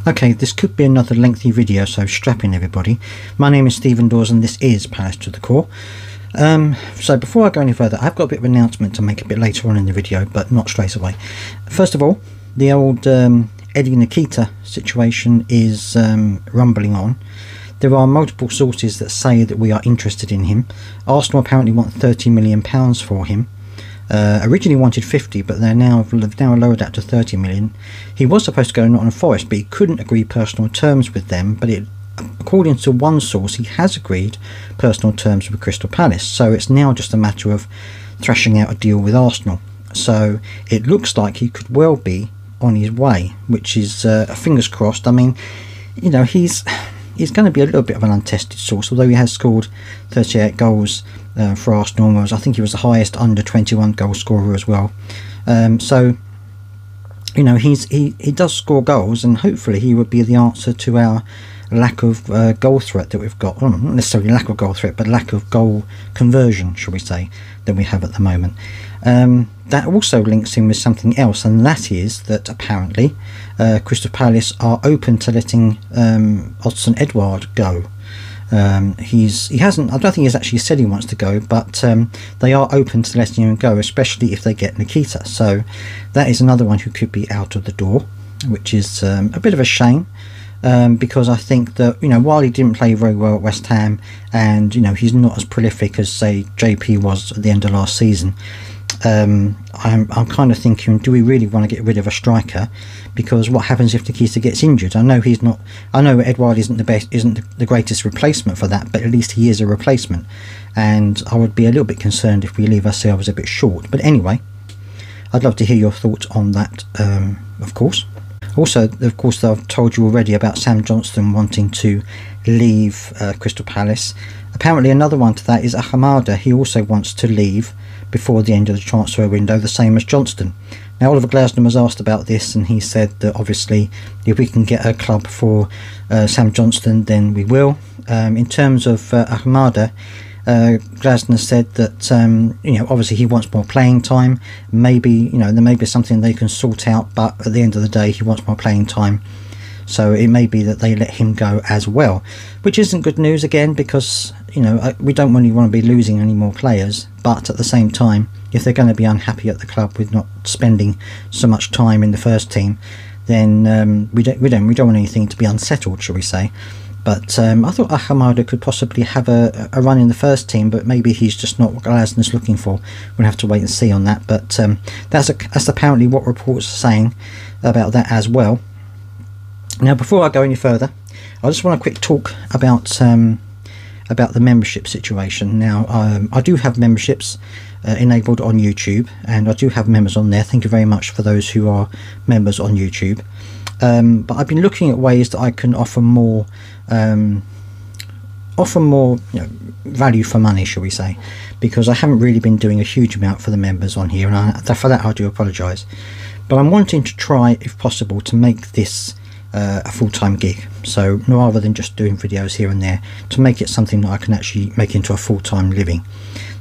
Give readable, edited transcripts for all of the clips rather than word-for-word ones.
Okay, this could be another lengthy video, so strap in everybody. My name is Stephen Dawes and this is Palace to the Core. So before I go any further, I've got a bit of an announcement to make a bit later on in the video, but not straight away. First of all, the old Eddie Nketiah situation is rumbling on. There are multiple sources that say that we are interested in him. Arsenal apparently want £30 million for him. Originally wanted 50, but they've now lowered that to 30 million. He was supposed to go to Nottingham Forest, but he couldn't agree personal terms with them. But according to one source, he has agreed personal terms with Crystal Palace. So it's now just a matter of thrashing out a deal with Arsenal. So it looks like he could well be on his way, which is fingers crossed. I mean, you know, he's going to be a little bit of an untested source, although he has scored 38 goals for Arsenal. I think he was the highest under 21 goal scorer as well. So, you know, he does score goals, and hopefully he would be the answer to our lack of goal threat that we've got. Well, not necessarily lack of goal threat, but lack of goal conversion, shall we say, that we have at the moment. That also links in with something else, and that is that apparently Crystal Palace are open to letting Odsonne Edouard go. He hasn't. I don't think he's actually said he wants to go, but they are open to letting him go, especially if they get Nketiah. So that is another one who could be out of the door, which is a bit of a shame. Because I think that, you know, while he didn't play very well at West Ham, and, you know, he's not as prolific as, say, JP was at the end of last season, I'm kind of thinking, do we really want to get rid of a striker? Because what happens if Nketiah gets injured? I know he's not. I know Edouard isn't the greatest replacement for that, but at least he is a replacement. And I would be a little bit concerned if we leave ourselves a bit short. But anyway, I'd love to hear your thoughts on that, of course. Also, of course, I've told you already about Sam Johnstone wanting to leave Crystal Palace. Apparently another one to that is Ahmada. He also wants to leave before the end of the transfer window, the same as Johnstone. Now, Oliver Glasner was asked about this, and he said that obviously if we can get a club for Sam Johnstone, then we will. In terms of Ahmada, Glasner said that you know, obviously he wants more playing time. Maybe, you know, there may be something they can sort out, but at the end of the day he wants more playing time, so it may be that they let him go as well, which isn't good news again, because, you know, we don't really want to be losing any more players, but at the same time, if they're going to be unhappy at the club with not spending so much time in the first team, then we don't want anything to be unsettled, shall we say. But I thought Ahmada could possibly have a run in the first team, but maybe he's just not what Glasner's looking for. We'll have to wait and see on that. But that's apparently what reports are saying about that as well. Now, before I go any further, I just want a quick talk about the membership situation. Now, I do have memberships enabled on YouTube, and I do have members on there. Thank you very much for those who are members on YouTube. But I've been looking at ways that I can offer more, you know, value for money, shall we say, because I haven't really been doing a huge amount for the members on here, and for that I do apologise. But I'm wanting to try, if possible, to make this a full-time gig. So rather than just doing videos here and there, to make it something that I can actually make into a full-time living.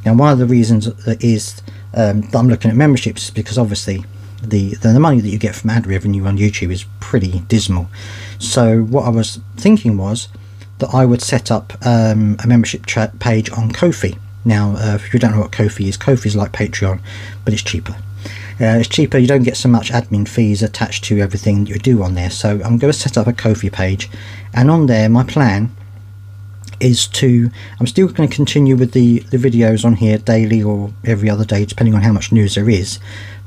Now, one of the reasons that is that I'm looking at memberships is because obviously the money that you get from ad revenue on YouTube is pretty dismal. So what I was thinking was that I would set up a membership page on Ko-fi. Now, if you don't know what Ko-fi is like Patreon, but it's cheaper. It's cheaper, you don't get so much admin fees attached to everything you do on there. So I'm going to set up a Ko-fi page, and on there my plan is I'm still going to continue with the videos on here daily or every other day, depending on how much news there is.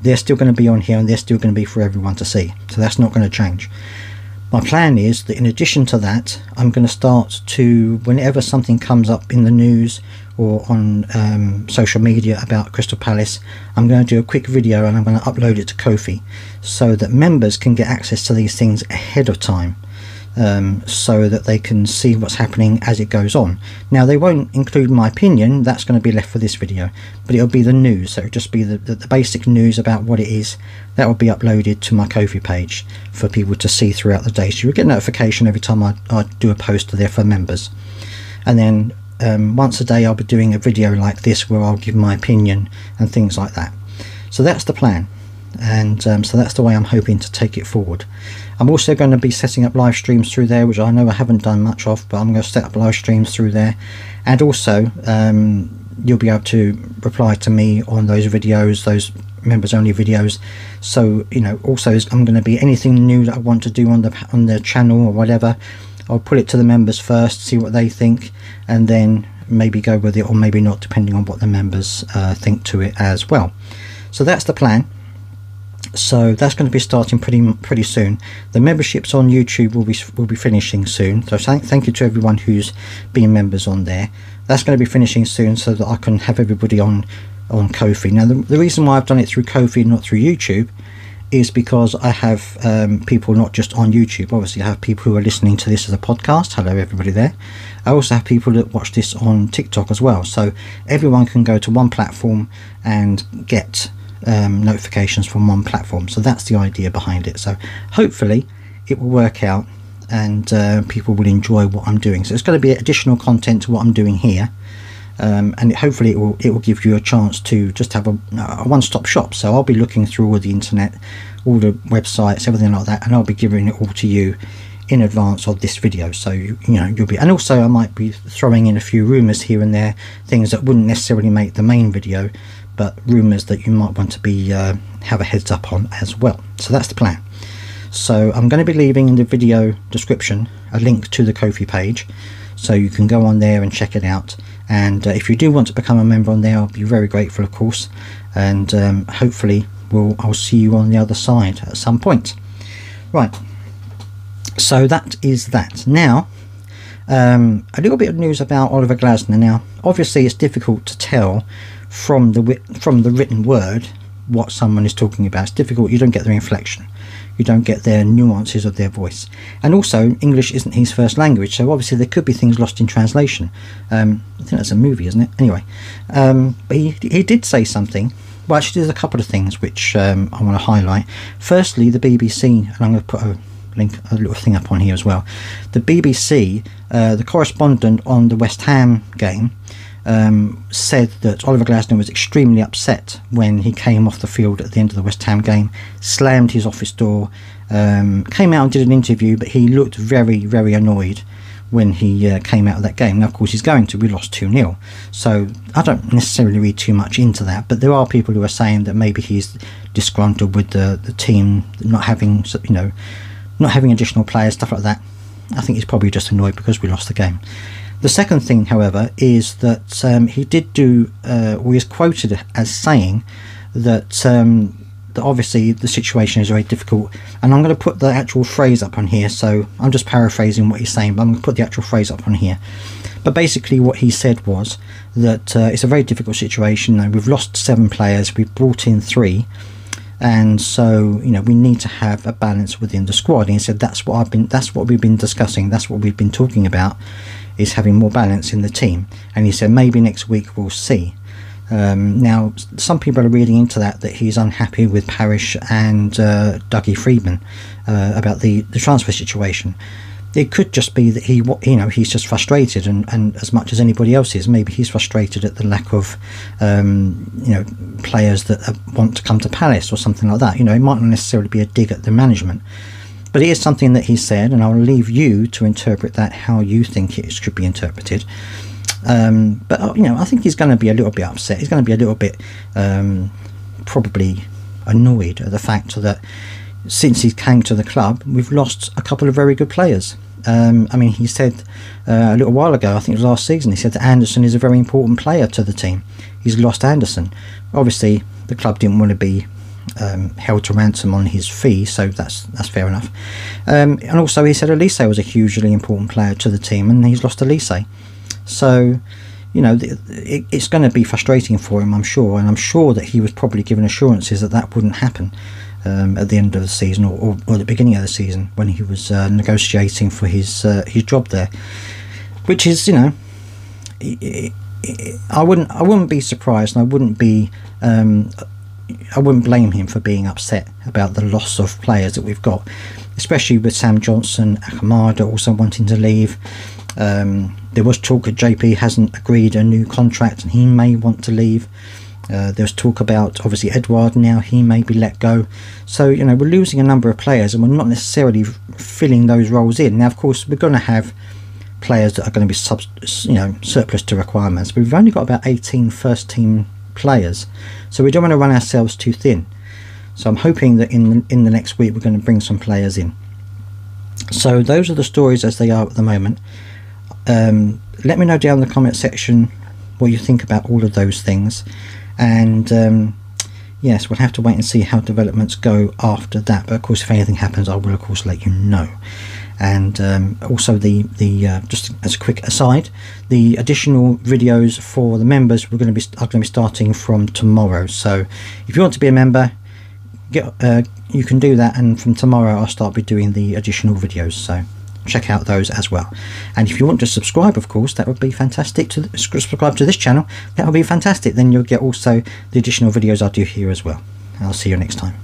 They're still going to be on here, and they're still going to be for everyone to see, so that's not going to change. My plan is that in addition to that, I'm going to start to, whenever something comes up in the news or on social media about Crystal Palace, I'm going to do a quick video and I'm going to upload it to Ko-fi, so that members can get access to these things ahead of time. So that they can see what's happening as it goes on. Now, they won't include my opinion, that's going to be left for this video, but it'll be the news. So it'll just be the basic news about what it is that will be uploaded to my Ko-fi page for people to see throughout the day. So you'll get notification every time I do a post there for members. And then once a day I'll be doing a video like this where I'll give my opinion and things like that. So that's the plan. And so that's the way I'm hoping to take it forward. I'm also going to be setting up live streams through there, which I know I haven't done much of, but I'm going to set up live streams through there. And also you'll be able to reply to me on those videos, those members only videos. So, you know, also I'm going to be anything new that I want to do on the channel or whatever, I'll put it to the members first, see what they think, and then maybe go with it or maybe not, depending on what the members think to it as well. So that's the plan. So that's going to be starting pretty soon. The memberships on YouTube will be finishing soon. So thank you to everyone who's been members on there. That's going to be finishing soon, so that I can have everybody on Ko-fi. Now the reason why I've done it through Ko-fi, not through YouTube, is because I have people not just on YouTube. Obviously I have people who are listening to this as a podcast. Hello everybody there. I also have people that watch this on TikTok as well, so everyone can go to one platform and get notifications from one platform. So that's the idea behind it. So hopefully it will work out and people will enjoy what I'm doing. So it's going to be additional content to what I'm doing here, and hopefully it will give you a chance to just have a one-stop shop. So I'll be looking through all the internet, all the websites, everything like that, and I'll be giving it all to you in advance of this video. So you know you'll be, and also I might be throwing in a few rumors here and there, things that wouldn't necessarily make the main video, but rumors that you might want to be have a heads up on as well. So that's the plan. So I'm going to be leaving in the video description a link to the Ko-fi page, so you can go on there and check it out. And if you do want to become a member on there, I'll be very grateful, of course. And hopefully I'll see you on the other side at some point. Right. So that is that. Now, a little bit of news about Oliver Glasner. Now, obviously, it's difficult to tell from the written word what someone is talking about. It's difficult. You don't get their inflection, you don't get their nuances of their voice, and also English isn't his first language, so obviously there could be things lost in translation. I think that's a movie, isn't it? Anyway, but he did say something. Well, actually there's a couple of things which I want to highlight. Firstly, the BBC, and I'm going to put a little thing up on here as well. The BBC, the correspondent on the West Ham game, said that Oliver Glasner was extremely upset when he came off the field at the end of the West Ham game, slammed his office door, came out and did an interview, but he looked very, very annoyed when he came out of that game. Now, of course, we lost 2-0, so I don't necessarily read too much into that, but there are people who are saying that maybe he's disgruntled with the team not having, you know, not having additional players, stuff like that. I think he's probably just annoyed because we lost the game. The second thing, however, is that he did do, or he is quoted as saying that, that obviously the situation is very difficult, and I'm going to put the actual phrase up on here, so I'm just paraphrasing what he's saying, but I'm going to put the actual phrase up on here. But basically what he said was that it's a very difficult situation. We've lost 7 players, we've brought in 3, and so, you know, we need to have a balance within the squad. And he said that's what we've been discussing, that's what we've been talking about, is having more balance in the team. And he said maybe next week we'll see. Now some people are reading into that he's unhappy with Parish and Dougie Freedman about the transfer situation. It could just be that he's just frustrated, and as much as anybody else is, maybe he's frustrated at the lack of players that want to come to Palace or something like that. You know, it might not necessarily be a dig at the management, but it is something that he said, and I'll leave you to interpret that how you think it should be interpreted. But you know, I think he's going to be a little bit upset. He's going to be a little bit probably annoyed at the fact that since he came to the club, we've lost a couple of very good players. I mean, he said a little while ago, I think it was last season, he said that Anderson is a very important player to the team. He's lost Anderson. Obviously, the club didn't want to be held to ransom on his fee, so that's fair enough. And also, he said Elise was a hugely important player to the team, and he's lost Elise. So, you know, it's going to be frustrating for him, I'm sure, and I'm sure that he was probably given assurances that wouldn't happen at the end of the season or the beginning of the season when he was negotiating for his job there, which is, you know, I wouldn't be surprised, and I wouldn't blame him for being upset about the loss of players that we've got, especially with Sam Johnson, Akamada also wanting to leave. There was talk that JP hasn't agreed a new contract and he may want to leave. There's talk about obviously Edward now, he may be let go, so you know, we're losing a number of players and we're not necessarily filling those roles in. Now of course we're going to have players that are going to be surplus to requirements, but we've only got about 18 first team players, so we don't want to run ourselves too thin. So I'm hoping that in the next week we're going to bring some players in. So those are the stories as they are at the moment. Let me know down in the comment section what you think about all of those things, and yes, we'll have to wait and see how developments go after that, but of course if anything happens I will of course let you know. And also the just as a quick aside, the additional videos for the members are going to be starting from tomorrow. So if you want to be a member, you can do that, and from tomorrow I'll start be doing the additional videos, so check out those as well. And if you want to subscribe, of course, that would be fantastic. To subscribe to this channel, that would be fantastic. Then you'll get also the additional videos I do here as well. I'll see you next time.